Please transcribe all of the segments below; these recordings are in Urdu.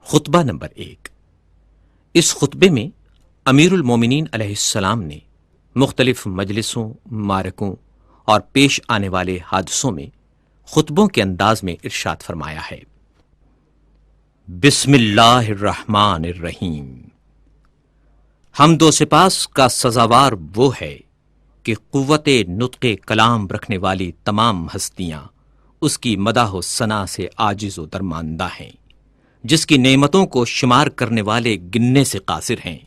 خطبہ نمبر 1۔ اس خطبے میں امیر المومنین علیہ السلام نے مختلف مجلسوں، معرکوں اور پیش آنے والے حادثوں میں خطبوں کے انداز میں ارشاد فرمایا ہے۔ بسم اللہ الرحمن الرحیم۔ حمد و سپاس کا سزاوار وہ ہے کہ قوت نطق کلام رکھنے والی تمام ہستیاں اس کی مداح و ثنا سے عاجز و درماندہ ہیں، جس کی نعمتوں کو شمار کرنے والے گننے سے قاصر ہیں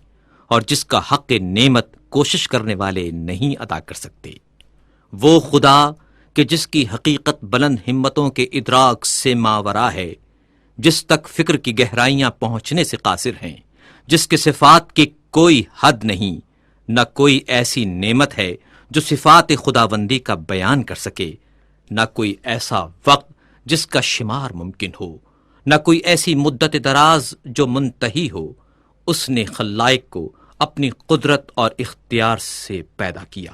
اور جس کا حق نعمت کوشش کرنے والے نہیں ادا کر سکتے۔ وہ خدا کہ جس کی حقیقت بلند ہمتوں کے ادراک سے ماورا ہے، جس تک فکر کی گہرائیاں پہنچنے سے قاصر ہیں، جس کے صفات کی کوئی حد نہیں، نہ کوئی ایسی نعمت ہے جو صفات خداوندی کا بیان کر سکے، نہ کوئی ایسا وقت جس کا شمار ممکن ہو، نہ کوئی ایسی مدت دراز جو منتہی ہو۔ اس نے خلائق کو اپنی قدرت اور اختیار سے پیدا کیا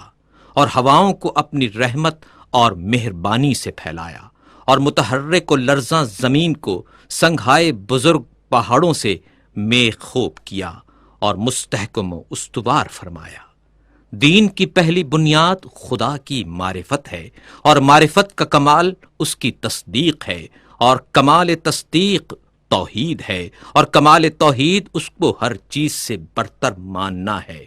اور ہواؤں کو اپنی رحمت اور مہربانی سے پھیلایا، اور متحرک و لرزاں زمین کو سنگھائے بزرگ پہاڑوں سے میخ خوب کیا اور مستحکم و استوار فرمایا۔ دین کی پہلی بنیاد خدا کی معرفت ہے، اور معرفت کا کمال اس کی تصدیق ہے، اور کمال تصدیق توحید ہے، اور کمال توحید اس کو ہر چیز سے برتر ماننا ہے۔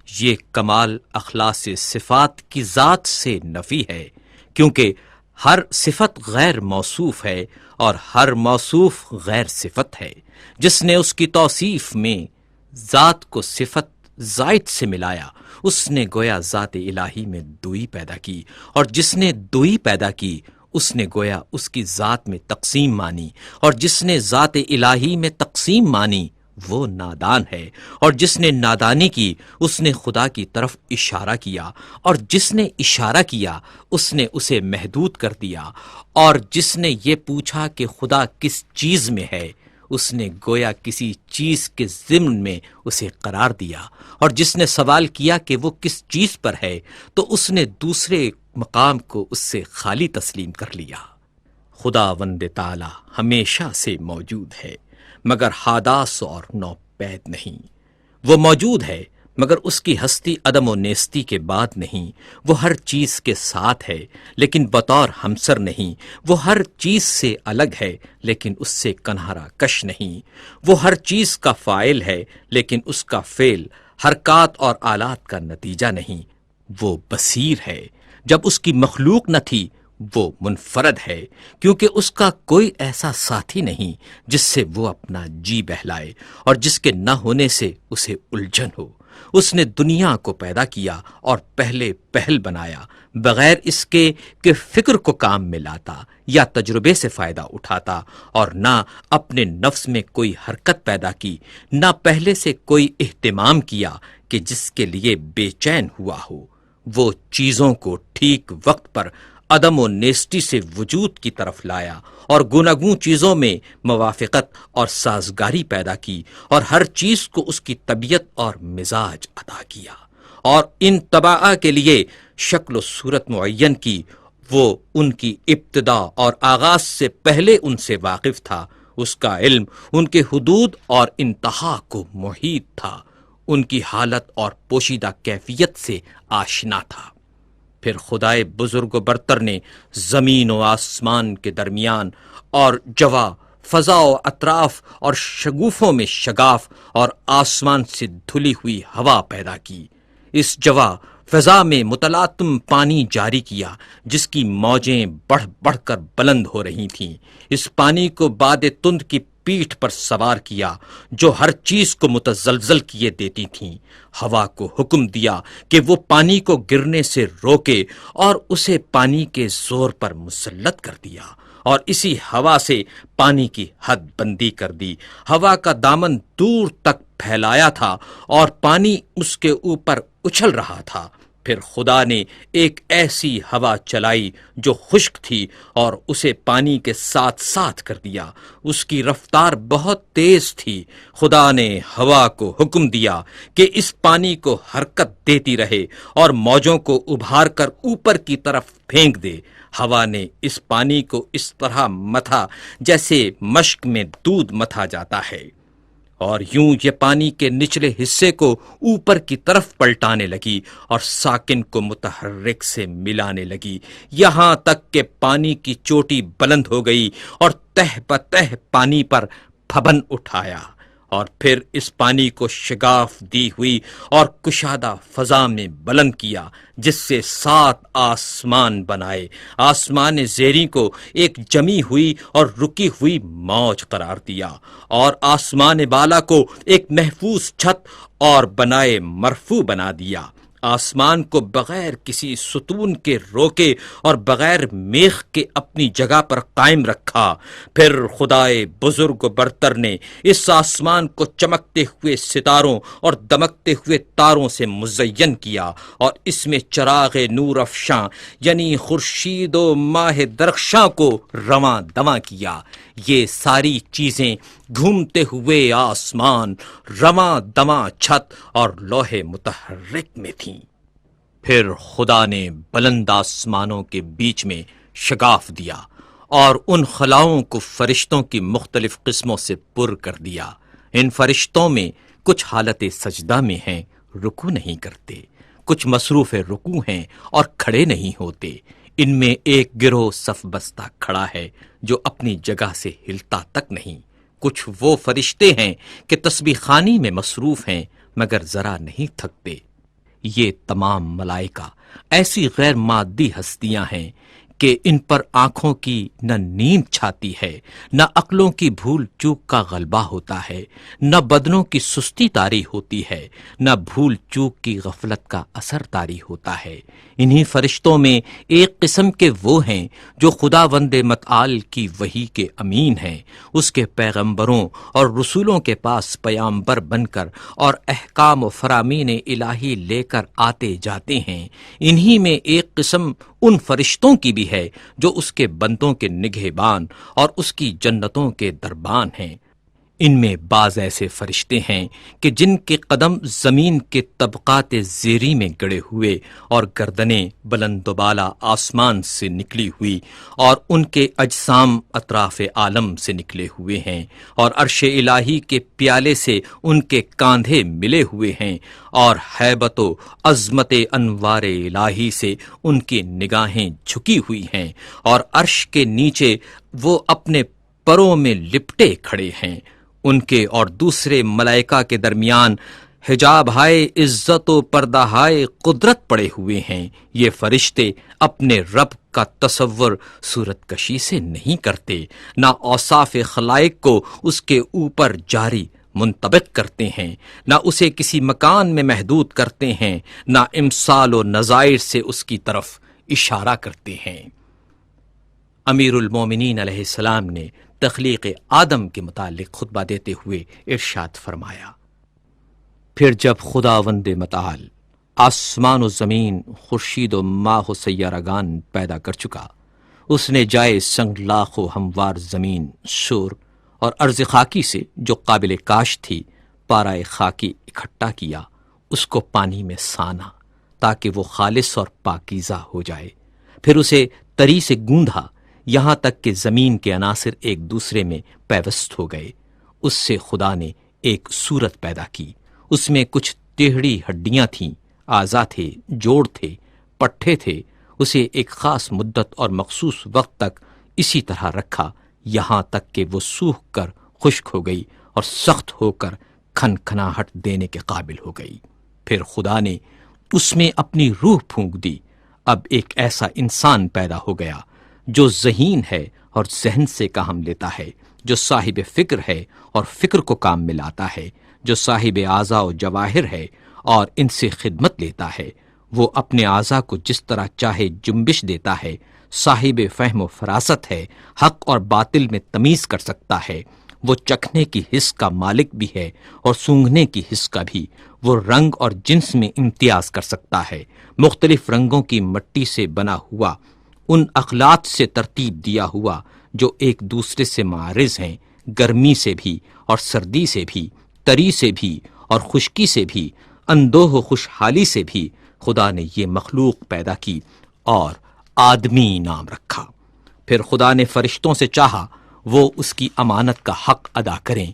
یہ کمال اخلاص صفات کی ذات سے نفی ہے، کیونکہ ہر صفت غیر موصوف ہے اور ہر موصوف غیر صفت ہے۔ جس نے اس کی توصیف میں ذات کو صفت زائد سے ملایا، اس نے گویا ذات الہی میں دوئی پیدا کی، اور جس نے دوئی پیدا کی اس نے گویا اس کی ذات میں تقسیم مانی، اور جس نے ذات الہی میں تقسیم مانی وہ نادان ہے، اور جس نے نادانی کی اس نے خدا کی طرف اشارہ کیا، اور جس نے اشارہ کیا اس نے اسے محدود کر دیا، اور جس نے یہ پوچھا کہ خدا کس چیز میں ہے اس نے گویا کسی چیز کے ضمن میں اسے قرار دیا، اور جس نے سوال کیا کہ وہ کس چیز پر ہے تو اس نے دوسرے مقام کو اس سے خالی تسلیم کر لیا۔ خداوند تعالی ہمیشہ سے موجود ہے مگر حادث اور نوپید نہیں۔ وہ موجود ہے مگر اس کی ہستی عدم و نیستی کے بعد نہیں۔ وہ ہر چیز کے ساتھ ہے لیکن بطور ہمسر نہیں۔ وہ ہر چیز سے الگ ہے لیکن اس سے کنارہ کش نہیں۔ وہ ہر چیز کا فاعل ہے لیکن اس کا فعل حرکات اور آلات کا نتیجہ نہیں۔ وہ بصیر ہے، جب اس کی مخلوق نہ تھی وہ منفرد ہے، کیونکہ اس کا کوئی ایسا ساتھی نہیں جس سے وہ اپنا جی بہلائے اور جس کے نہ ہونے سے اسے الجھن ہو۔ اس نے دنیا کو پیدا کیا اور پہلے پہل بنایا، بغیر اس کے کہ فکر کو کام میں لاتا یا تجربے سے فائدہ اٹھاتا، اور نہ اپنے نفس میں کوئی حرکت پیدا کی، نہ پہلے سے کوئی اہتمام کیا کہ جس کے لیے بے چین ہوا ہو۔ وہ چیزوں کو ٹھیک وقت پر عدم و نیستی سے وجود کی طرف لایا، اور گوناگون چیزوں میں موافقت اور سازگاری پیدا کی، اور ہر چیز کو اس کی طبیعت اور مزاج عطا کیا، اور ان طباع کے لیے شکل و صورت معین کی۔ وہ ان کی ابتدا اور آغاز سے پہلے ان سے واقف تھا۔ اس کا علم ان کے حدود اور انتہا کو محیط تھا، ان کی حالت اور پوشیدہ کیفیت سے آشنا تھا۔ پھر خدائے بزرگ و برتر نے زمین و آسمان کے درمیان اور جوا، فضا و اطراف اور شگوفوں میں شگاف اور آسمان سے دھلی ہوئی ہوا پیدا کی۔ اس جوا فضا میں متلاطم پانی جاری کیا جس کی موجیں بڑھ بڑھ کر بلند ہو رہی تھیں۔ اس پانی کو باد تند کی پیٹھ پر سوار کیا جو ہر چیز کو متزلزل کیے دیتی تھیں۔ ہوا کو حکم دیا کہ وہ پانی کو گرنے سے روکے اور اسے پانی کے زور پر مسلط کر دیا، اور اسی ہوا سے پانی کی حد بندی کر دی۔ ہوا کا دامن دور تک پھیلایا تھا اور پانی اس کے اوپر اچھل رہا تھا۔ پھر خدا نے ایک ایسی ہوا چلائی جو خشک تھی اور اسے پانی کے ساتھ ساتھ کر دیا۔ اس کی رفتار بہت تیز تھی۔ خدا نے ہوا کو حکم دیا کہ اس پانی کو حرکت دیتی رہے اور موجوں کو ابھار کر اوپر کی طرف پھینک دے۔ ہوا نے اس پانی کو اس طرح متھا جیسے مشک میں دودھ متھا جاتا ہے، اور یوں یہ پانی کے نچلے حصے کو اوپر کی طرف پلٹانے لگی اور ساکن کو متحرک سے ملانے لگی، یہاں تک کہ پانی کی چوٹی بلند ہو گئی اور تہ بتہ پانی پر پھبن اٹھایا، اور پھر اس پانی کو شگاف دی ہوئی اور کشادہ فضا میں بلند کیا، جس سے 7 آسمان بنائے۔ آسمان زیریں کو ایک جمی ہوئی اور رکی ہوئی موج قرار دیا، اور آسمان بالا کو ایک محفوظ چھت اور بنائے مرفوع بنا دیا۔ آسمان کو بغیر کسی ستون کے روکے اور بغیر میخ کے اپنی جگہ پر قائم رکھا۔ پھر خدائے بزرگ و برتر نے اس آسمان کو چمکتے ہوئے ستاروں اور دمکتے ہوئے تاروں سے مزین کیا، اور اس میں چراغ نور افشاں یعنی خورشید و ماہ درخشاں کو رواں دواں کیا۔ یہ ساری چیزیں گھومتے ہوئے آسمان، رواں دواں چھت اور لوح متحرک میں تھیں۔ پھر خدا نے بلند آسمانوں کے بیچ میں شگاف دیا اور ان خلاؤں کو فرشتوں کی مختلف قسموں سے پر کر دیا۔ ان فرشتوں میں کچھ حالت سجدہ میں ہیں، رکوع نہیں کرتے، کچھ مصروف رکوع ہیں اور کھڑے نہیں ہوتے۔ ان میں ایک گروہ صف بستہ کھڑا ہے جو اپنی جگہ سے ہلتا تک نہیں۔ کچھ وہ فرشتے ہیں کہ تسبیح خوانی میں مصروف ہیں مگر ذرا نہیں تھکتے۔ یہ تمام ملائکہ ایسی غیر مادی ہستیاں ہیں کہ ان پر آنکھوں کی نہ نیند چھاتی ہے، نہ عقلوں کی بھول چوک کا غلبہ ہوتا ہے، نہ بدنوں کی سستی طاری ہوتی ہے، نہ بھول چوک کی غفلت کا اثر طاری ہوتا ہے۔ انہی فرشتوں میں ایک قسم کے وہ ہیں جو خداوند متعال کی وحی کے امین ہیں، اس کے پیغمبروں اور رسولوں کے پاس پیامبر بن کر اور احکام و فرامین الہی لے کر آتے جاتے ہیں۔ انہی میں ایک قسم ان فرشتوں کی بھی ہے جو اس کے بندوں کے نگہبان اور اس کی جنتوں کے دربان ہیں۔ ان میں بعض ایسے فرشتے ہیں کہ جن کے قدم زمین کے طبقات زیریں میں گڑے ہوئے اور گردنیں بلند و بالا آسمان سے نکلی ہوئی، اور ان کے اجسام اطراف عالم سے نکلے ہوئے ہیں، اور عرش الہی کے پیالے سے ان کے کاندھے ملے ہوئے ہیں، اور ہیبت و عظمت انوار الہی سے ان کی نگاہیں جھکی ہوئی ہیں، اور عرش کے نیچے وہ اپنے پروں میں لپٹے کھڑے ہیں۔ ان کے اور دوسرے ملائکہ کے درمیان حجاب ہائے عزت و پردہ ہائے قدرت پڑے ہوئے ہیں۔ یہ فرشتے اپنے رب کا تصور صورت کشی سے نہیں کرتے، نہ اوصاف خلائق کو اس کے اوپر جاری منطبق کرتے ہیں، نہ اسے کسی مکان میں محدود کرتے ہیں، نہ امثال و نظائر سے اس کی طرف اشارہ کرتے ہیں۔ امیر المومنین علیہ السلام نے تخلیق آدم کے متعلق خطبہ دیتے ہوئے ارشاد فرمایا، پھر جب خداوند متعال آسمان و زمین، خورشید و ماہ و سیارگان پیدا کر چکا، اس نے جائے سنگلاخ و ہموار زمین، شور اور ارض خاکی سے جو قابل کاشت تھی پارائے خاکی اکٹھا کیا، اس کو پانی میں سانا تاکہ وہ خالص اور پاکیزہ ہو جائے، پھر اسے تری سے گوندھا یہاں تک کہ زمین کے عناصر ایک دوسرے میں پیوست ہو گئے۔ اس سے خدا نے ایک صورت پیدا کی، اس میں کچھ ٹیڑھی ہڈیاں تھیں، اعضا تھے، جوڑ تھے، پٹھے تھے۔ اسے ایک خاص مدت اور مخصوص وقت تک اسی طرح رکھا، یہاں تک کہ وہ سوکھ کر خشک ہو گئی اور سخت ہو کر کھنکھناہٹ دینے کے قابل ہو گئی۔ پھر خدا نے اس میں اپنی روح پھونک دی۔ اب ایک ایسا انسان پیدا ہو گیا جو ذہین ہے اور ذہن سے کام لیتا ہے، جو صاحب فکر ہے اور فکر کو کام میں لاتا ہے، جو صاحب اعضاء و جواہر ہے اور ان سے خدمت لیتا ہے۔ وہ اپنے اعضاء کو جس طرح چاہے جنبش دیتا ہے، صاحب فہم و فراست ہے، حق اور باطل میں تمیز کر سکتا ہے، وہ چکھنے کی حس کا مالک بھی ہے اور سونگھنے کی حس کا بھی۔ وہ رنگ اور جنس میں امتیاز کر سکتا ہے، مختلف رنگوں کی مٹی سے بنا ہوا، ان اخلاط سے ترتیب دیا ہوا جو ایک دوسرے سے معارض ہیں، گرمی سے بھی اور سردی سے بھی، تری سے بھی اور خشکی سے بھی، اندوہ و خوشحالی سے بھی۔ خدا نے یہ مخلوق پیدا کی اور آدمی نام رکھا۔ پھر خدا نے فرشتوں سے چاہا وہ اس کی امانت کا حق ادا کریں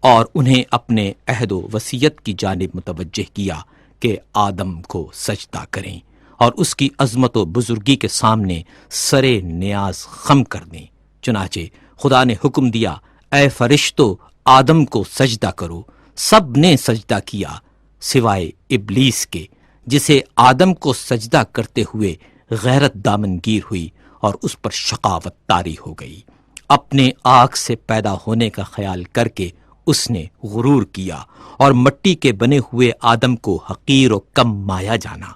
اور انہیں اپنے عہد و وصیت کی جانب متوجہ کیا کہ آدم کو سجدہ کریں اور اس کی عظمت و بزرگی کے سامنے سرے نیاز خم کر دیں۔ چنانچہ خدا نے حکم دیا، اے فرشتو آدم کو سجدہ کرو۔ سب نے سجدہ کیا سوائے ابلیس کے، جسے آدم کو سجدہ کرتے ہوئے غیرت دامنگیر ہوئی اور اس پر شقاوت طاری ہو گئی۔ اپنے آگ سے پیدا ہونے کا خیال کر کے اس نے غرور کیا اور مٹی کے بنے ہوئے آدم کو حقیر و کم مایا جانا۔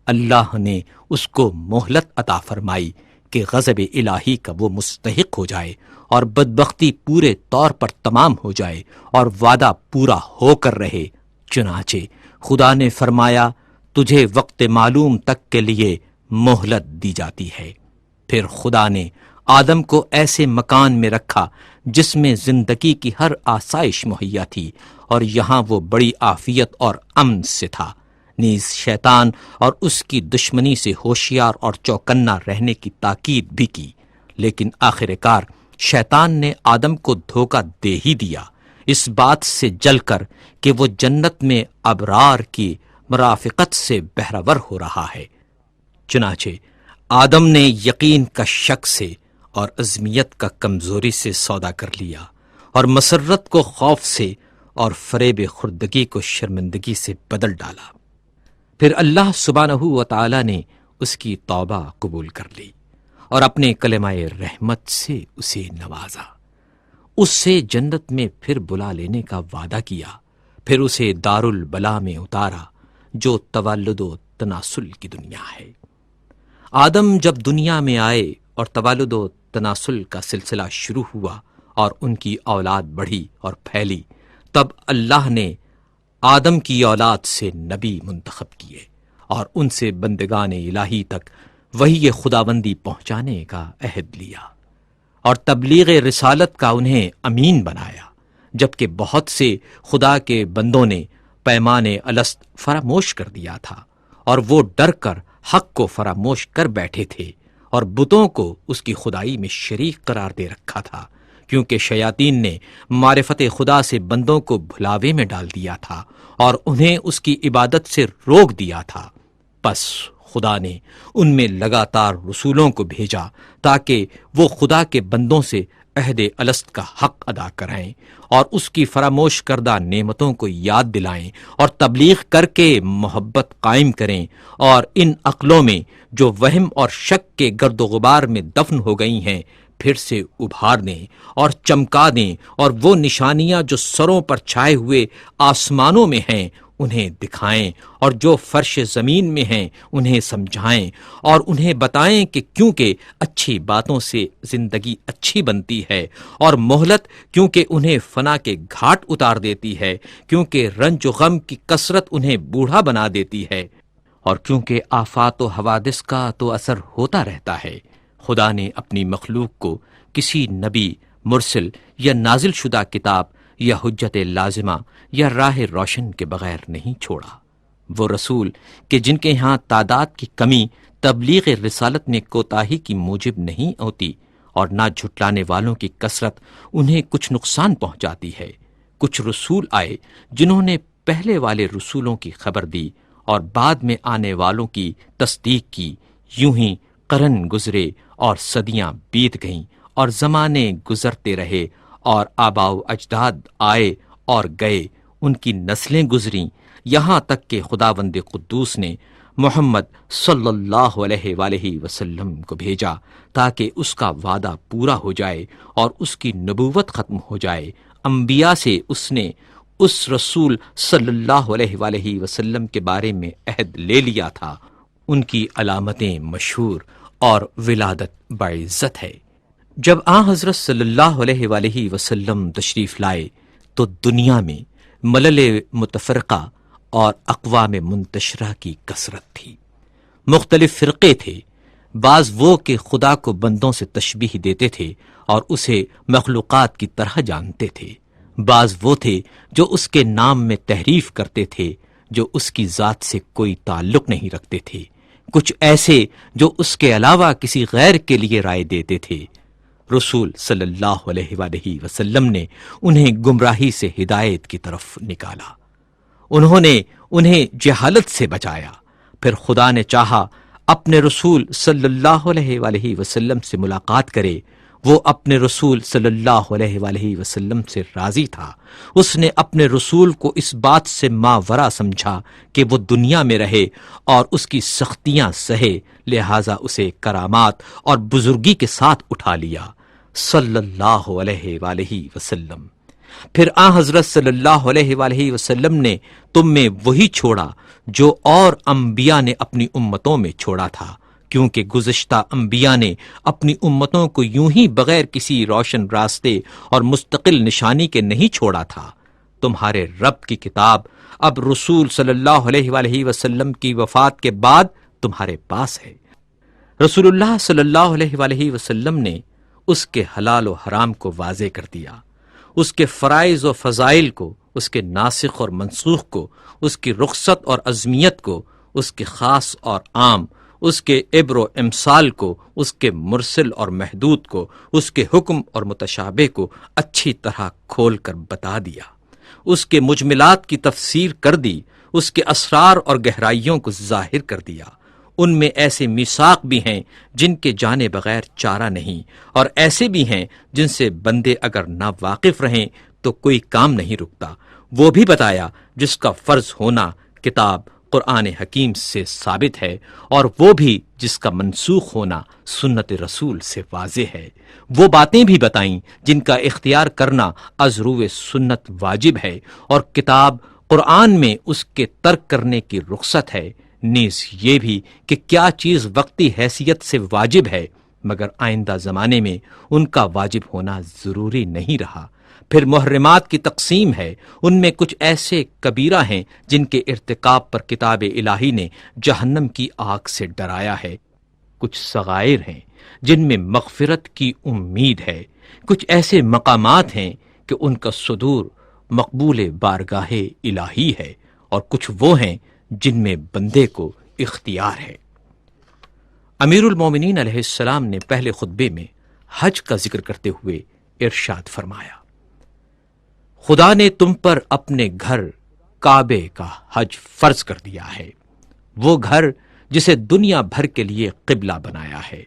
اللہ نے اس کو مہلت عطا فرمائی کہ غضب الہی کا وہ مستحق ہو جائے اور بدبختی پورے طور پر تمام ہو جائے اور وعدہ پورا ہو کر رہے۔ چنانچہ خدا نے فرمایا، تجھے وقت معلوم تک کے لیے مہلت دی جاتی ہے۔ پھر خدا نے آدم کو ایسے مکان میں رکھا جس میں زندگی کی ہر آسائش مہیا تھی، اور یہاں وہ بڑی عافیت اور امن سے تھا۔ نیز شیطان اور اس کی دشمنی سے ہوشیار اور چوکنا رہنے کی تاکید بھی کی، لیکن آخر کار شیطان نے آدم کو دھوکہ دے ہی دیا، اس بات سے جل کر کہ وہ جنت میں ابرار کی مرافقت سے بہرور ہو رہا ہے۔ چنانچہ آدم نے یقین کا شک سے اور عزمیت کا کمزوری سے سودا کر لیا، اور مسرت کو خوف سے اور فریب خردگی کو شرمندگی سے بدل ڈالا۔ پھر اللہ سبحانہ و تعالی نے اس کی توبہ قبول کر لی اور اپنے کلمہ رحمت سے اسے نوازا، اس سے جنت میں پھر بلا لینے کا وعدہ کیا، پھر اسے دار البلا میں اتارا جو تولد و تناسل کی دنیا ہے۔ آدم جب دنیا میں آئے اور تولد و تناسل کا سلسلہ شروع ہوا اور ان کی اولاد بڑھی اور پھیلی، تب اللہ نے آدم کی اولاد سے نبی منتخب کیے اور ان سے بندگان الہی تک وحی خداوندی پہنچانے کا عہد لیا اور تبلیغ رسالت کا انہیں امین بنایا، جبکہ بہت سے خدا کے بندوں نے پیمان الست فراموش کر دیا تھا اور وہ ڈر کر حق کو فراموش کر بیٹھے تھے اور بتوں کو اس کی خدائی میں شریک قرار دے رکھا تھا، کیونکہ شیاطین نے معرفت خدا سے بندوں کو بھلاوے میں ڈال دیا تھا اور انہیں اس کی عبادت سے روک دیا تھا۔ پس خدا نے ان میں لگاتار رسولوں کو بھیجا تاکہ وہ خدا کے بندوں سے عہد الست کا حق ادا کرائیں اور اس کی فراموش کردہ نعمتوں کو یاد دلائیں اور تبلیغ کر کے محبت قائم کریں، اور ان عقلوں میں جو وہم اور شک کے گرد و غبار میں دفن ہو گئی ہیں پھر سے ابھار دیں اور چمکا دیں، اور وہ نشانیاں جو سروں پر چھائے ہوئے آسمانوں میں ہیں انہیں دکھائیں، اور جو فرش زمین میں ہیں انہیں سمجھائیں، اور انہیں بتائیں کہ کیونکہ اچھی باتوں سے زندگی اچھی بنتی ہے، اور مہلت کیونکہ انہیں فنا کے گھاٹ اتار دیتی ہے، کیونکہ رنج و غم کی کثرت انہیں بوڑھا بنا دیتی ہے، اور کیونکہ آفات و حوادث کا تو اثر ہوتا رہتا ہے۔ خدا نے اپنی مخلوق کو کسی نبی، مرسل یا نازل شدہ کتاب یا حجت لازمہ یا راہ روشن کے بغیر نہیں چھوڑا۔ وہ رسول کہ جن کے ہاں تعداد کی کمی تبلیغ رسالت میں کوتاہی کی موجب نہیں ہوتی، اور نہ جھٹلانے والوں کی کثرت انہیں کچھ نقصان پہنچاتی ہے۔ کچھ رسول آئے جنہوں نے پہلے والے رسولوں کی خبر دی اور بعد میں آنے والوں کی تصدیق کی، یوں ہی قرن گزرے اور صدیاں بیت گئیں اور زمانے گزرتے رہے اور آباء و اجداد آئے اور گئے، ان کی نسلیں گزریں، یہاں تک کہ خداوند قدوس نے محمد صلی اللہ علیہ وآلہ وسلم کو بھیجا تاکہ اس کا وعدہ پورا ہو جائے اور اس کی نبوت ختم ہو جائے۔ انبیاء سے اس نے اس رسول صلی اللہ علیہ وآلہ وسلم کے بارے میں عہد لے لیا تھا، ان کی علامتیں مشہور اور ولادت باعزت ہے۔ جب آن حضرت صلی اللہ علیہ وآلہ وسلم تشریف لائے تو دنیا میں ملل متفرقہ اور اقوام منتشرہ کی کثرت تھی۔ مختلف فرقے تھے، بعض وہ کہ خدا کو بندوں سے تشبیہ دیتے تھے اور اسے مخلوقات کی طرح جانتے تھے، بعض وہ تھے جو اس کے نام میں تحریف کرتے تھے جو اس کی ذات سے کوئی تعلق نہیں رکھتے تھے، کچھ ایسے جو اس کے علاوہ کسی غیر کے لیے رائے دیتے تھے۔ رسول صلی اللہ علیہ وآلہ وسلم نے انہیں گمراہی سے ہدایت کی طرف نکالا، انہوں نے انہیں جہالت سے بچایا۔ پھر خدا نے چاہا اپنے رسول صلی اللہ علیہ وآلہ وسلم سے ملاقات کرے، وہ اپنے رسول صلی اللہ علیہ وآلہ وسلم سے راضی تھا۔ اس نے اپنے رسول کو اس بات سے ماورا سمجھا کہ وہ دنیا میں رہے اور اس کی سختیاں سہے، لہٰذا اسے کرامات اور بزرگی کے ساتھ اٹھا لیا صلی اللہ علیہ وآلہ وسلم۔ پھر آن حضرت صلی اللہ علیہ وآلہ وسلم نے تم میں وہی چھوڑا جو اور انبیاء نے اپنی امتوں میں چھوڑا تھا، کیونکہ گزشتہ انبیاء نے اپنی امتوں کو یوں ہی بغیر کسی روشن راستے اور مستقل نشانی کے نہیں چھوڑا تھا۔ تمہارے رب کی کتاب اب رسول صلی اللہ علیہ وآلہ وسلم کی وفات کے بعد تمہارے پاس ہے۔ رسول اللہ صلی اللہ علیہ وآلہ وسلم نے اس کے حلال و حرام کو واضح کر دیا، اس کے فرائض و فضائل کو، اس کے ناسخ اور منسوخ کو، اس کی رخصت اور عظمیت کو، اس کے خاص اور عام، اس کے عبر و امثال کو، اس کے مرسل اور محدود کو، اس کے حکم اور متشابہ کو اچھی طرح کھول کر بتا دیا، اس کے مجملات کی تفسیر کر دی، اس کے اسرار اور گہرائیوں کو ظاہر کر دیا۔ ان میں ایسے میثاق بھی ہیں جن کے جانے بغیر چارہ نہیں، اور ایسے بھی ہیں جن سے بندے اگر نا واقف رہیں تو کوئی کام نہیں رکتا۔ وہ بھی بتایا جس کا فرض ہونا کتاب قرآن حکیم سے ثابت ہے، اور وہ بھی جس کا منسوخ ہونا سنت رسول سے واضح ہے۔ وہ باتیں بھی بتائیں جن کا اختیار کرنا از روئے سنت واجب ہے، اور کتاب قرآن میں اس کے ترک کرنے کی رخصت ہے، نیز یہ بھی کہ کیا چیز وقتی حیثیت سے واجب ہے مگر آئندہ زمانے میں ان کا واجب ہونا ضروری نہیں رہا۔ پھر محرمات کی تقسیم ہے، ان میں کچھ ایسے کبیرہ ہیں جن کے ارتکاب پر کتاب الہی نے جہنم کی آگ سے ڈرایا ہے، کچھ صغائر ہیں جن میں مغفرت کی امید ہے، کچھ ایسے مقامات ہیں کہ ان کا صدور مقبول بارگاہ الہی ہے، اور کچھ وہ ہیں جن میں بندے کو اختیار ہے۔ امیر المومنین علیہ السلام نے پہلے خطبے میں حج کا ذکر کرتے ہوئے ارشاد فرمایا، خدا نے تم پر اپنے گھر کعبے کا حج فرض کر دیا ہے، وہ گھر جسے دنیا بھر کے لیے قبلہ بنایا ہے۔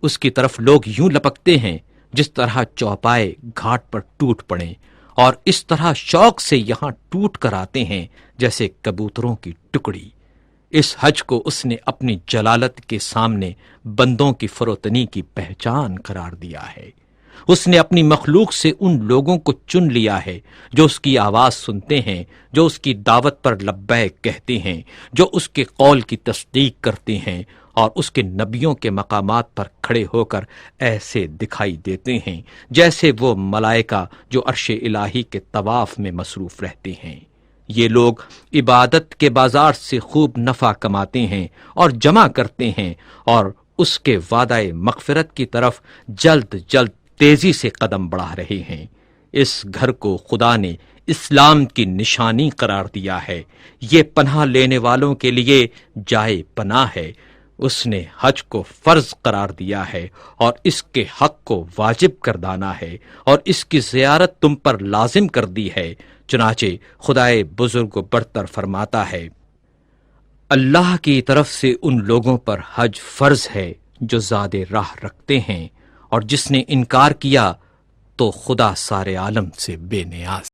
اس کی طرف لوگ یوں لپکتے ہیں جس طرح چوپائے گھاٹ پر ٹوٹ پڑیں، اور اس طرح شوق سے یہاں ٹوٹ کر آتے ہیں جیسے کبوتروں کی ٹکڑی۔ اس حج کو اس نے اپنی جلالت کے سامنے بندوں کی فروتنی کی پہچان قرار دیا ہے۔ اس نے اپنی مخلوق سے ان لوگوں کو چن لیا ہے جو اس کی آواز سنتے ہیں، جو اس کی دعوت پر لبیک کہتے ہیں، جو اس کے قول کی تصدیق کرتے ہیں، اور اس کے نبیوں کے مقامات پر کھڑے ہو کر ایسے دکھائی دیتے ہیں جیسے وہ ملائکہ جو عرش الہی کے طواف میں مصروف رہتے ہیں۔ یہ لوگ عبادت کے بازار سے خوب نفع کماتے ہیں اور جمع کرتے ہیں، اور اس کے وعدہ مغفرت کی طرف جلد جلد تیزی سے قدم بڑھا رہے ہیں۔ اس گھر کو خدا نے اسلام کی نشانی قرار دیا ہے، یہ پناہ لینے والوں کے لیے جائے پناہ ہے۔ اس نے حج کو فرض قرار دیا ہے اور اس کے حق کو واجب کردانا ہے، اور اس کی زیارت تم پر لازم کر دی ہے۔ چنانچہ خدائے بزرگ و برتر فرماتا ہے، اللہ کی طرف سے ان لوگوں پر حج فرض ہے جو زاد راہ رکھتے ہیں، اور جس نے انکار کیا تو خدا سارے عالم سے بے نیاز